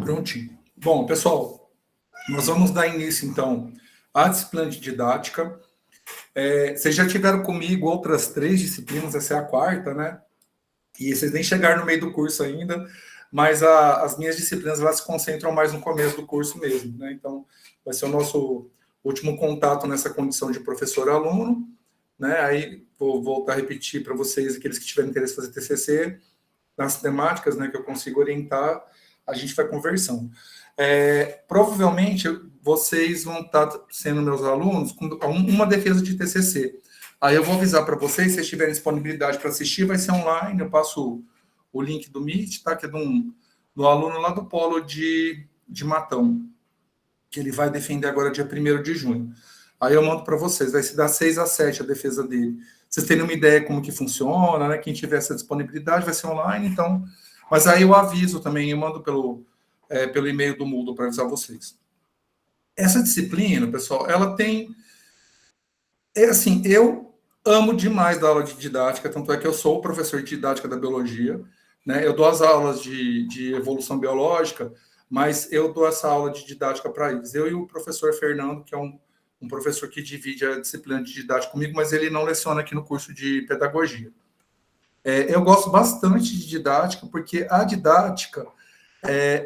Prontinho. Bom, pessoal, nós vamos dar início, então, à disciplina de didática. Vocês já tiveram comigo outras 3 disciplinas, essa é a 4ª, né? E vocês nem chegaram no meio do curso ainda, mas as minhas disciplinas, elas se concentram mais no começo do curso mesmo, né? Então, vai ser o nosso último contato nessa condição de professor-aluno, né? Aí, vou voltar a repetir para vocês, aqueles que tiverem interesse em fazer TCC, nas temáticas, né, que eu consigo orientar, a gente vai conversando. Provavelmente, vocês vão estar sendo meus alunos com uma defesa de TCC. Aí eu vou avisar para vocês, se vocês tiverem disponibilidade para assistir, vai ser online, eu passo o link do Meet, tá? Que é do aluno lá do Polo de Matão, que ele vai defender agora dia 1º de junho. Aí eu mando para vocês, vai se dar 6 a 7 a defesa dele. Vocês terem uma ideia como que funciona, né? Quem tiver essa disponibilidade vai ser online, então... Mas aí eu aviso também, eu mando pelo e-mail do Moodle para avisar vocês. Essa disciplina, pessoal, ela tem... assim, eu amo demais dar aula de didática, tanto é que eu sou o professor de didática da biologia, né? Eu dou as aulas de evolução biológica, mas eu dou essa aula de didática para eles. Eu e o professor Fernando, que é um professor que divide a disciplina de didática comigo, mas ele não leciona aqui no curso de pedagogia. Eu gosto bastante de didática, porque a didática,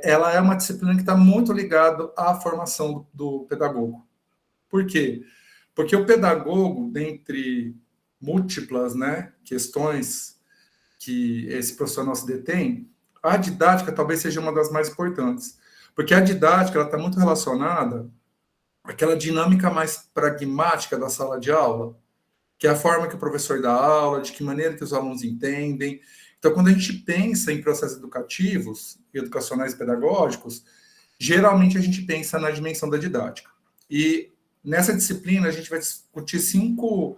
ela é uma disciplina que está muito ligada à formação do pedagogo. Por quê? Porque o pedagogo, dentre múltiplas, né, questões que esse profissional se detém, a didática talvez seja uma das mais importantes. Porque a didática está muito relacionada àquela dinâmica mais pragmática da sala de aula, que é a forma que o professor dá aula, de que maneira que os alunos entendem. Então, quando a gente pensa em processos educativos, educacionais e pedagógicos, geralmente a gente pensa na dimensão da didática. E nessa disciplina, a gente vai discutir 5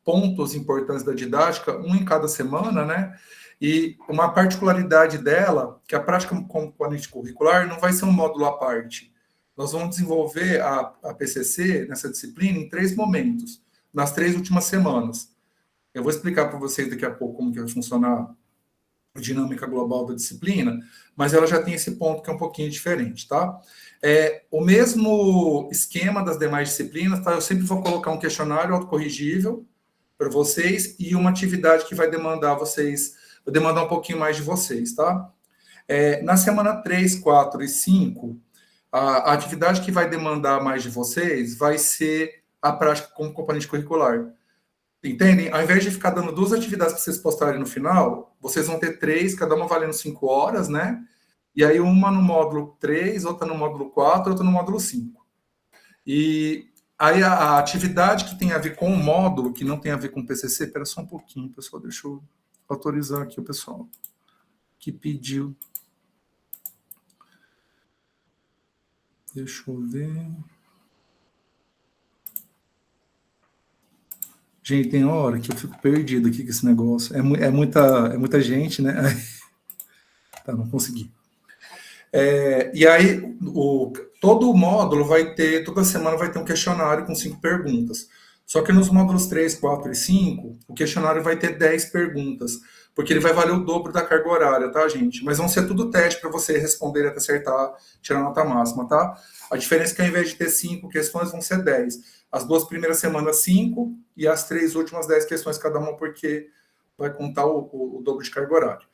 pontos importantes da didática, um em cada semana, né? E uma particularidade dela, que a prática componente curricular não vai ser um módulo à parte. Nós vamos desenvolver a PCC, nessa disciplina, em 3 momentos, nas 3 últimas semanas. Eu vou explicar para vocês daqui a pouco como que vai funcionar a dinâmica global da disciplina, mas ela já tem esse ponto que é um pouquinho diferente, tá? O mesmo esquema das demais disciplinas, tá? Eu sempre vou colocar um questionário autocorrigível para vocês e uma atividade que vai demandar um pouquinho mais de vocês, tá? Na semana 3, 4 e 5, a atividade que vai demandar mais de vocês vai ser a prática como componente curricular. Entendem? Ao invés de ficar dando 2 atividades para vocês postarem no final, vocês vão ter 3, cada uma valendo 5 horas, né? E aí uma no módulo 3, outra no módulo 4, outra no módulo 5. E aí a atividade que tem a ver com o módulo, que não tem a ver com o PCC, espera só um pouquinho, pessoal, deixa eu autorizar aqui o pessoal que pediu. Deixa eu ver... Gente, tem hora que eu fico perdido aqui com esse negócio. É muita gente, né? Tá, não consegui. E aí, todo o módulo toda semana vai ter um questionário com 5 perguntas. Só que nos módulos 3, 4 e 5, o questionário vai ter 10 perguntas, porque ele vai valer o dobro da carga horária, tá, gente? Mas vão ser tudo teste para você responder até acertar, tirar a nota máxima, tá? A diferença é que ao invés de ter 5 questões, vão ser 10. As 2 primeiras semanas, 5, e as 3 últimas 10 questões cada uma, porque vai contar o dobro de carga horária.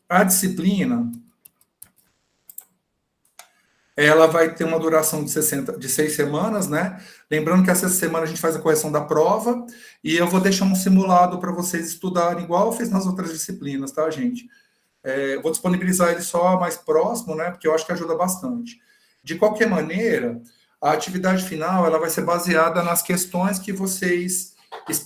A disciplina, ela vai ter uma duração de 6 semanas, né? Lembrando que essa semana a gente faz a correção da prova, e eu vou deixar um simulado para vocês estudarem, igual eu fiz nas outras disciplinas, tá, gente? Vou disponibilizar ele só mais próximo, né? Porque eu acho que ajuda bastante. De qualquer maneira, a atividade final, ela vai ser baseada nas questões que vocês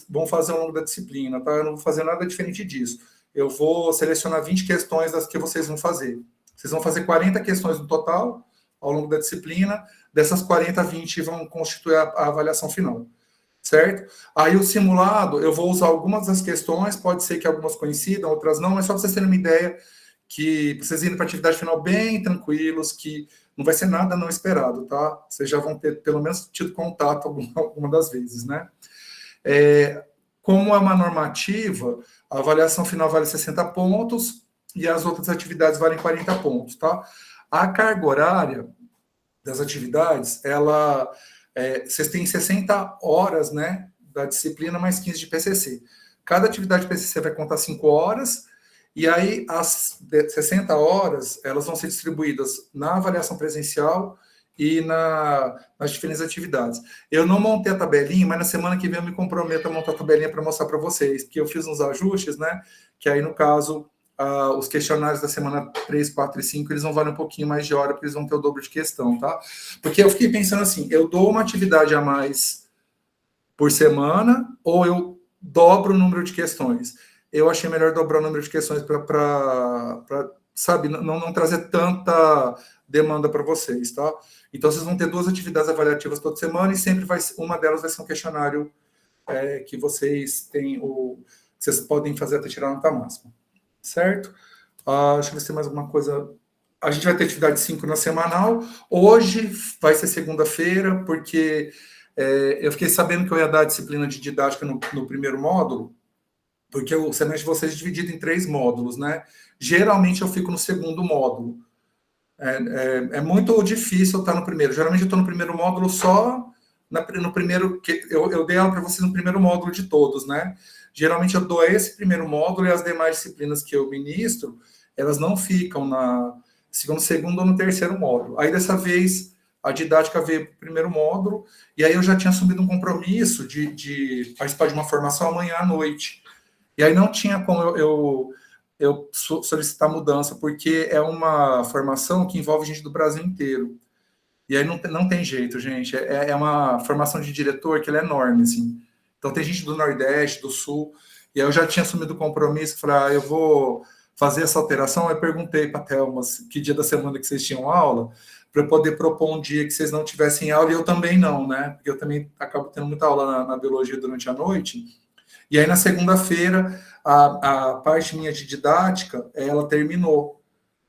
vão fazer ao longo da disciplina, tá? Eu não vou fazer nada diferente disso. Eu vou selecionar 20 questões das que vocês vão fazer. Vocês vão fazer 40 questões no total, ao longo da disciplina. Dessas 40, 20 vão constituir a avaliação final, certo? Aí o simulado, eu vou usar algumas das questões, pode ser que algumas coincidam, outras não, mas só para vocês terem uma ideia que vocês irem para a atividade final bem tranquilos, que não vai ser nada não esperado, tá? Vocês já vão ter, pelo menos, tido contato alguma das vezes, né? Como é uma normativa, a avaliação final vale 60 pontos, e as outras atividades valem 40 pontos, tá? A carga horária das atividades, vocês têm 60 horas, né, da disciplina mais 15 de PCC. Cada atividade de PCC vai contar 5 horas, e aí as 60 horas, elas vão ser distribuídas na avaliação presencial e nas diferentes atividades. Eu não montei a tabelinha, mas na semana que vem eu me comprometo a montar a tabelinha para mostrar para vocês, porque eu fiz uns ajustes, né, que aí no caso... os questionários da semana 3, 4 e 5, eles vão valer um pouquinho mais de hora, porque eles vão ter o dobro de questão, tá? Porque eu fiquei pensando assim, eu dou uma atividade a mais por semana, ou eu dobro o número de questões? Eu achei melhor dobrar o número de questões para sabe, não trazer tanta demanda para vocês, tá? Então, vocês vão ter 2 atividades avaliativas toda semana, e sempre uma delas vai ser um questionário que vocês vocês podem fazer até tirar a nota máxima. Certo? Deixa eu ver se tem mais alguma coisa. A gente vai ter atividade síncrona semanal. Hoje vai ser segunda-feira, porque eu fiquei sabendo que eu ia dar a disciplina de didática no primeiro módulo, porque o semestre de vocês é dividido em 3 módulos, né? Geralmente eu fico no segundo módulo. É muito difícil eu estar no primeiro. Geralmente eu estou no primeiro módulo só no primeiro. Eu dei aula para vocês no primeiro módulo de todos, né? Geralmente eu dou esse primeiro módulo, e as demais disciplinas que eu ministro, elas não ficam no segundo ou no terceiro módulo. Aí dessa vez a didática veio para o primeiro módulo, e aí eu já tinha assumido um compromisso de participar de uma formação amanhã à noite. E aí não tinha como eu solicitar mudança, porque é uma formação que envolve gente do Brasil inteiro. E aí não tem jeito, gente. É uma formação de diretor que ela é enorme, assim. Então tem gente do Nordeste, do Sul, e aí eu já tinha assumido o compromisso, falei, eu vou fazer essa alteração. Eu perguntei para a Thelma que dia da semana que vocês tinham aula, para eu poder propor um dia que vocês não tivessem aula, e eu também não, né? Porque eu também acabo tendo muita aula na biologia durante a noite. E aí, na segunda-feira, a parte minha de didática, ela terminou,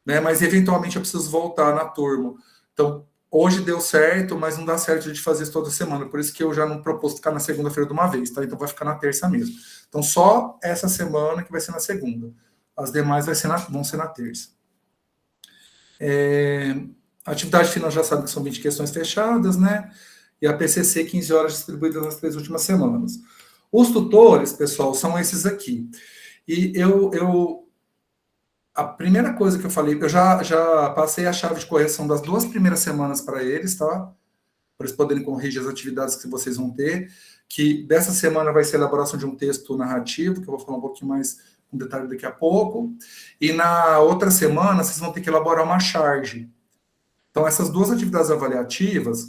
né? Mas, eventualmente, eu preciso voltar na turma. Então, hoje deu certo, mas não dá certo de fazer isso toda semana. Por isso que eu já não propus ficar na segunda-feira de uma vez, tá? Então, vai ficar na terça mesmo. Então, só essa semana que vai ser na segunda. As demais vão ser na terça. A atividade final já sabe que são 20 questões fechadas, né? E a PCC, 15 horas distribuídas nas 3 últimas semanas. Os tutores, pessoal, são esses aqui. E a primeira coisa que eu falei, eu já passei a chave de correção das 2 primeiras semanas para eles, tá? Para eles poderem corrigir as atividades que vocês vão ter, que dessa semana vai ser a elaboração de um texto narrativo, que eu vou falar um pouquinho mais com detalhe daqui a pouco, e na outra semana vocês vão ter que elaborar uma charge. Então, essas 2 atividades avaliativas,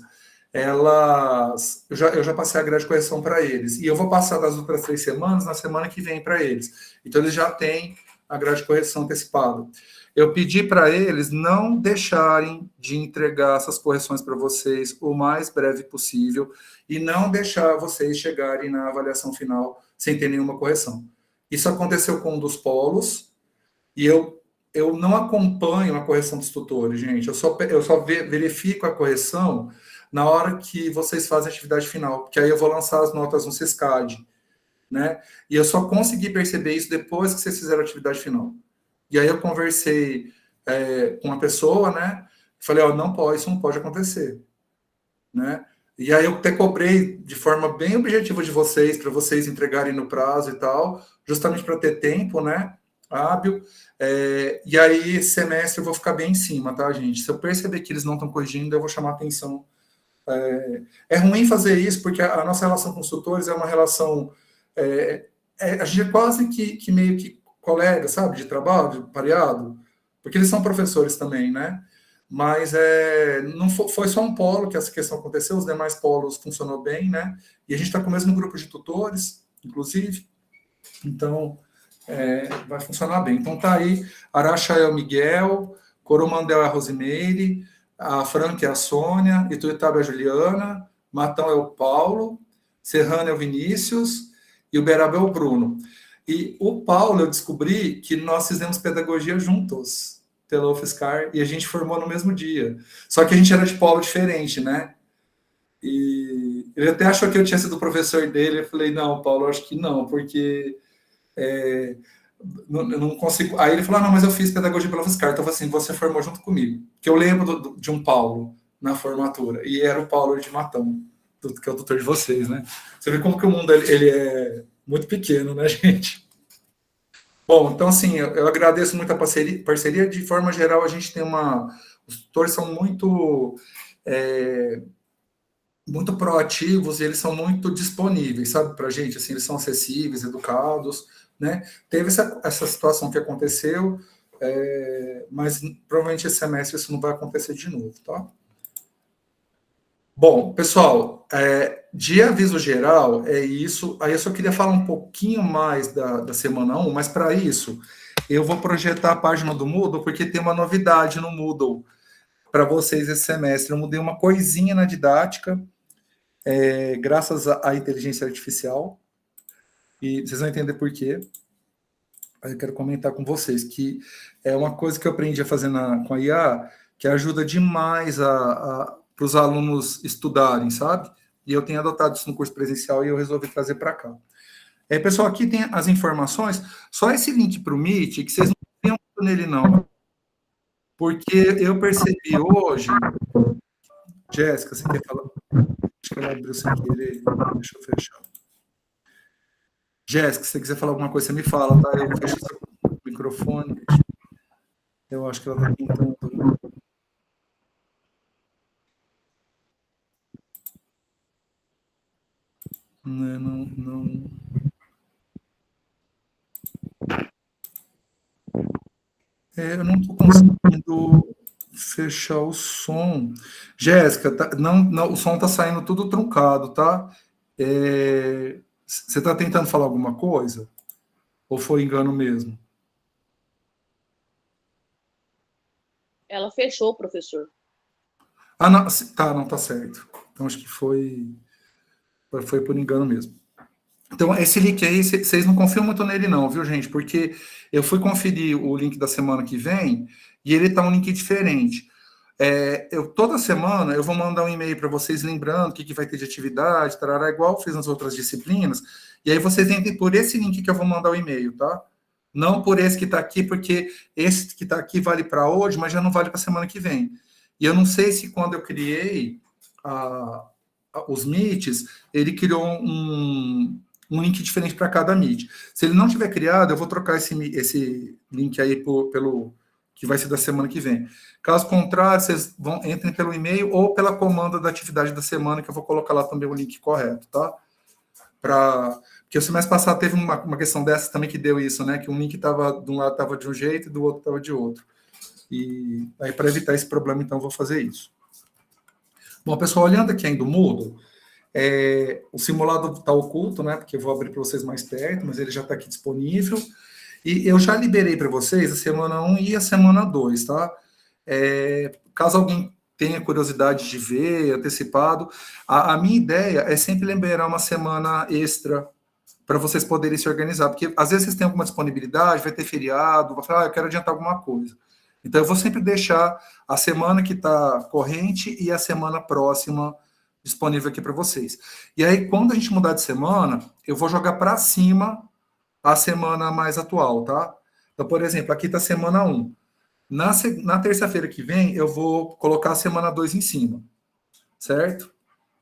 eu já passei a grade de correção para eles. E eu vou passar das outras 3 semanas na semana que vem para eles. Então, eles já têm a grade de correção antecipada. Eu pedi para eles não deixarem de entregar essas correções para vocês o mais breve possível e não deixar vocês chegarem na avaliação final sem ter nenhuma correção. Isso aconteceu com um dos polos, e eu não acompanho a correção dos tutores, gente. Eu só verifico a correção na hora que vocês fazem a atividade final, porque aí eu vou lançar as notas no SESCAD, né? E eu só consegui perceber isso depois que vocês fizeram a atividade final. E aí eu conversei com uma pessoa, né? Falei, isso não pode acontecer, né? E aí eu até cobrei de forma bem objetiva de vocês, para vocês entregarem no prazo e tal, justamente para ter tempo, né? Hábil. E aí, esse semestre eu vou ficar bem em cima, tá, gente? Se eu perceber que eles não estão corrigindo, eu vou chamar atenção. É ruim fazer isso, porque a nossa relação com os tutores é uma relação... a gente é quase que meio que colega, sabe? De trabalho, de pareado. Porque eles são professores também, né? Mas não foi só um polo que essa questão aconteceu, os demais polos funcionou bem, né? E a gente está com o mesmo grupo de tutores, inclusive. Então... vai funcionar bem. Então tá aí, Araxa é o Miguel, Coromandel é a Rosimeire, a Franca é a Sônia, Ituiutaba é a Juliana, Matão é o Paulo, Serrano é o Vinícius e Uberaba é o Bruno. E o Paulo, eu descobri que nós fizemos pedagogia juntos pela UFSCar, e a gente formou no mesmo dia. Só que a gente era de polo diferente, né? E ele até achou que eu tinha sido professor dele. Eu falei, não, Paulo, acho que não, porque não consigo. Aí ele falou, não, mas eu fiz pedagogia pela UFSCar. Então, assim, você formou junto comigo. Que eu lembro de um Paulo na formatura, e era o Paulo de Matão, que é o tutor de vocês, né? Você vê como que o mundo ele é muito pequeno, né, gente? Bom, então, assim, eu agradeço muito a parceria. De forma geral, a gente tem uma... Os tutores são muito proativos e eles são muito disponíveis, sabe, para a gente, assim, eles são acessíveis, educados, né? Teve essa situação que aconteceu, mas provavelmente esse semestre isso não vai acontecer de novo, tá? Bom, pessoal, de aviso geral, é isso. Aí eu só queria falar um pouquinho mais da semana 1, mas para isso, eu vou projetar a página do Moodle, porque tem uma novidade no Moodle para vocês esse semestre. Eu mudei uma coisinha na didática, graças à inteligência artificial, e vocês vão entender por quê. Aí eu quero comentar com vocês que é uma coisa que eu aprendi a fazer com a IA, que ajuda demais para os alunos estudarem, sabe? E eu tenho adotado isso no curso presencial e eu resolvi trazer para cá. Pessoal, aqui tem as informações, só esse link para o Meet, que vocês não tenham nele não, porque eu percebi hoje... Jéssica, você quer falar? Acho que ela abriu sem querer, deixa eu fechar. Jéssica, se você quiser falar alguma coisa, você me fala, tá? Eu fecho seu microfone. Eu acho que ela está tentando. Não. Eu não estou conseguindo fechar o som. Jéssica, não, o som está saindo tudo truncado, tá? Você está tentando falar alguma coisa? Ou foi engano mesmo? Ela fechou, professor. Não, não tá certo. Então acho que foi por engano mesmo. Então, esse link aí, vocês não confiam muito nele não, viu, gente? Porque eu fui conferir o link da semana que vem e ele tá um link diferente. Toda semana eu vou mandar um e-mail para vocês lembrando o que vai ter de atividade, tarará, igual eu fiz nas outras disciplinas, e aí vocês entrem por esse link que eu vou mandar o e-mail, tá? Não por esse que está aqui, porque esse que está aqui vale para hoje, mas já não vale para a semana que vem. E eu não sei se quando eu criei os Meets, ele criou um link diferente para cada Meet. Se ele não tiver criado, eu vou trocar esse link aí pelo que vai ser da semana que vem. Caso contrário, vocês entrem pelo e-mail ou pela comanda da atividade da semana, que eu vou colocar lá também o link correto, tá? Porque o semestre passado teve uma questão dessa também que deu isso, né? Que um link estava de um lado estava de um jeito e do outro estava de outro. E aí, para evitar esse problema, então, eu vou fazer isso. Bom, pessoal, olhando aqui ainda o Moodle, o simulado está oculto, né? Porque eu vou abrir para vocês mais perto, mas ele já está aqui disponível. E eu já liberei para vocês a semana 1 e a semana 2, tá? Caso alguém tenha curiosidade de ver antecipado, a minha ideia é sempre liberar uma semana extra para vocês poderem se organizar, porque às vezes vocês têm alguma disponibilidade, vai ter feriado, vai falar, eu quero adiantar alguma coisa. Então, eu vou sempre deixar a semana que está corrente e a semana próxima disponível aqui para vocês. E aí, quando a gente mudar de semana, eu vou jogar para cima a semana mais atual, tá? Então, por exemplo, aqui está a semana 1. Na terça-feira que vem, eu vou colocar a semana 2 em cima, certo?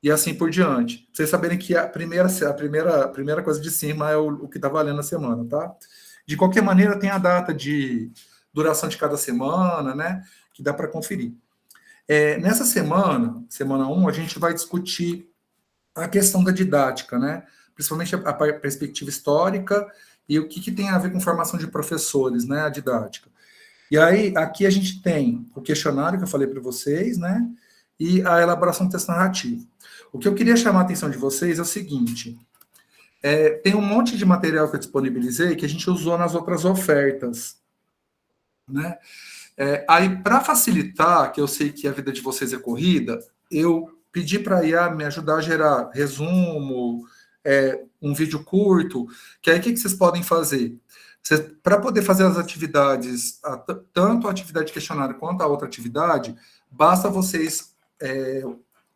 E assim por diante. Pra vocês saberem que a primeira coisa de cima é o que está valendo a semana, tá? De qualquer maneira, tem a data de duração de cada semana, né? Que dá para conferir. Nessa semana 1, a gente vai discutir a questão da didática, né? Principalmente a perspectiva histórica e o que tem a ver com formação de professores, né? A didática. E aí, aqui a gente tem o questionário que eu falei para vocês, né? E a elaboração do texto narrativo. O que eu queria chamar a atenção de vocês é o seguinte: tem um monte de material que eu disponibilizei que a gente usou nas outras ofertas, né? Aí, para facilitar, que eu sei que a vida de vocês é corrida, eu pedi para a IA me ajudar a gerar resumo, um vídeo curto, que aí o que vocês podem fazer? Para poder fazer as atividades, tanto a atividade de questionário quanto a outra atividade, basta vocês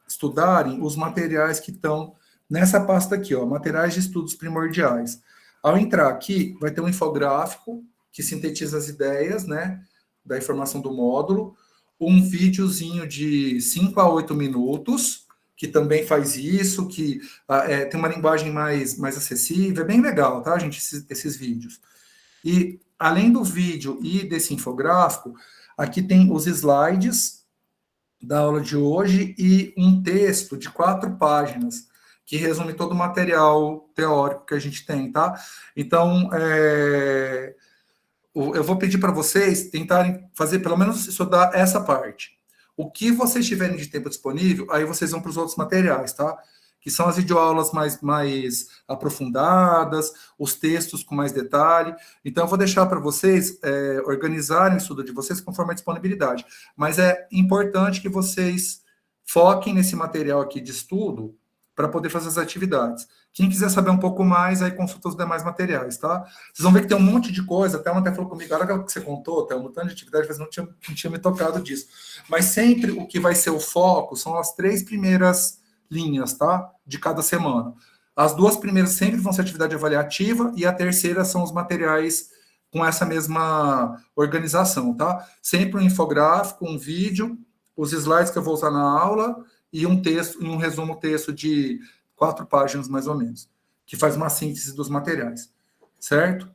estudarem os materiais que estão nessa pasta aqui, ó, materiais de estudos primordiais. Ao entrar aqui, vai ter um infográfico que sintetiza as ideias, né, da informação do módulo, um videozinho de 5 a 8 minutos, que também faz isso, que tem uma linguagem mais acessível, é bem legal, tá, gente, esses vídeos. E, além do vídeo e desse infográfico, aqui tem os slides da aula de hoje e um texto de 4 páginas, que resume todo o material teórico que a gente tem, tá? Então, eu vou pedir para vocês tentarem fazer, pelo menos, estudar essa parte. O que vocês tiverem de tempo disponível, aí vocês vão para os outros materiais, tá? Que são as videoaulas mais aprofundadas, os textos com mais detalhe. Então, eu vou deixar para vocês organizarem o estudo de vocês conforme a disponibilidade. Mas é importante que vocês foquem nesse material aqui de estudo para poder fazer as atividades. Quem quiser saber um pouco mais, aí consulta os demais materiais, tá? Vocês vão ver que tem um monte de coisa, a Thelma até falou comigo, agora que você contou, Thelma, um tanto de atividade, mas não tinha me tocado disso. Mas sempre o que vai ser o foco são as 3 primeiras linhas, tá? De cada semana. As 2 primeiras sempre vão ser atividade avaliativa e a terceira são os materiais com essa mesma organização, tá? Sempre um infográfico, um vídeo, os slides que eu vou usar na aula e um texto, um resumo texto de 4 páginas, mais ou menos, que faz uma síntese dos materiais, certo?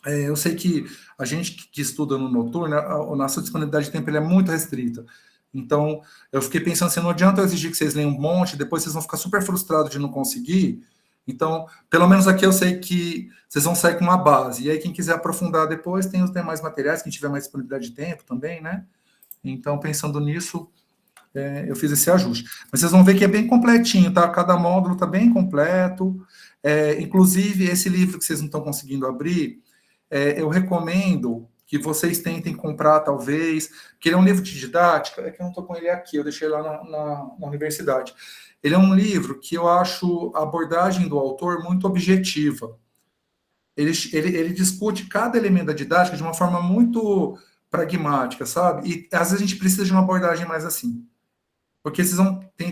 Eu sei que a gente que estuda no noturno, a nossa disponibilidade de tempo ele é muito restrita. Então, eu fiquei pensando assim, não adianta eu exigir que vocês leiam um monte, depois vocês vão ficar super frustrados de não conseguir. Então, pelo menos aqui eu sei que vocês vão sair com uma base. E aí, quem quiser aprofundar depois, tem os demais materiais, quem tiver mais disponibilidade de tempo também, né? Então, pensando nisso, eu fiz esse ajuste. Mas vocês vão ver que é bem completinho, tá? Cada módulo está bem completo. Inclusive, esse livro que vocês não estão conseguindo abrir, eu recomendo que vocês tentem comprar, talvez, porque ele é um livro de didática, é que eu não estou com ele aqui, eu deixei lá na universidade. Ele é um livro que eu acho a abordagem do autor muito objetiva. Ele discute cada elemento da didática de uma forma muito pragmática, sabe? E às vezes a gente precisa de uma abordagem mais assim. Porque vocês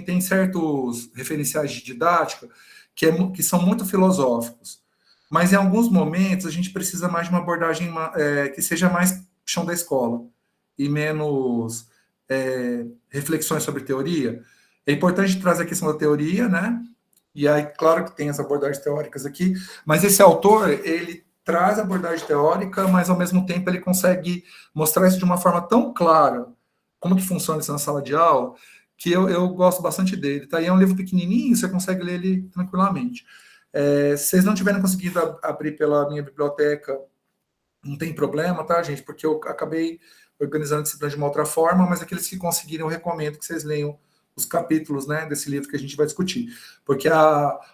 tem certos referenciais de didática que são muito filosóficos. Mas em alguns momentos a gente precisa mais de uma abordagem que seja mais chão da escola e menos reflexões sobre teoria. É importante trazer a questão da teoria, né? E aí, claro que tem as abordagens teóricas aqui, mas esse autor, ele traz a abordagem teórica, mas ao mesmo tempo ele consegue mostrar isso de uma forma tão clara, como que funciona isso na sala de aula, que eu gosto bastante dele. Tá? E é um livro pequenininho, você consegue ler ele tranquilamente. Se vocês não tiverem conseguido abrir pela minha biblioteca, não tem problema, tá, gente? Porque eu acabei organizando a disciplina de uma outra forma, mas aqueles que conseguirem, eu recomendo que vocês leiam os capítulos, né, desse livro que a gente vai discutir. Porque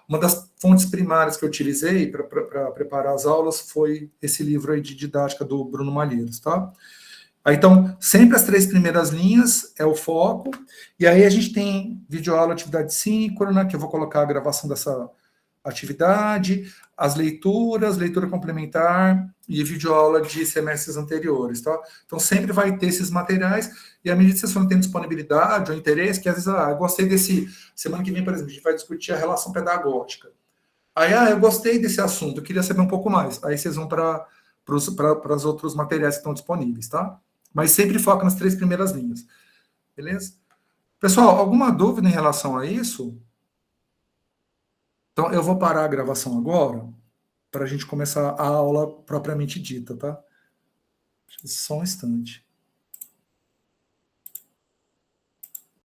uma das fontes primárias que eu utilizei para preparar as aulas foi esse livro aí de didática do Bruno Malheiros, tá? Então, sempre as 3 primeiras linhas é o foco, e aí a gente tem videoaula, atividade síncrona, que eu vou colocar a gravação dessa atividade, as leituras, leitura complementar e videoaula de semestres anteriores, tá? Então, sempre vai ter esses materiais, e à medida que vocês forem tendo disponibilidade ou interesse, que às vezes, eu gostei desse, semana que vem, por exemplo, a gente vai discutir a relação pedagógica. Aí, eu gostei desse assunto, eu queria saber um pouco mais. Aí vocês vão para os outros materiais que estão disponíveis, tá? Mas sempre foca nas 3 primeiras linhas. Beleza? Pessoal, alguma dúvida em relação a isso? Então, eu vou parar a gravação agora para a gente começar a aula propriamente dita, tá? Só um instante.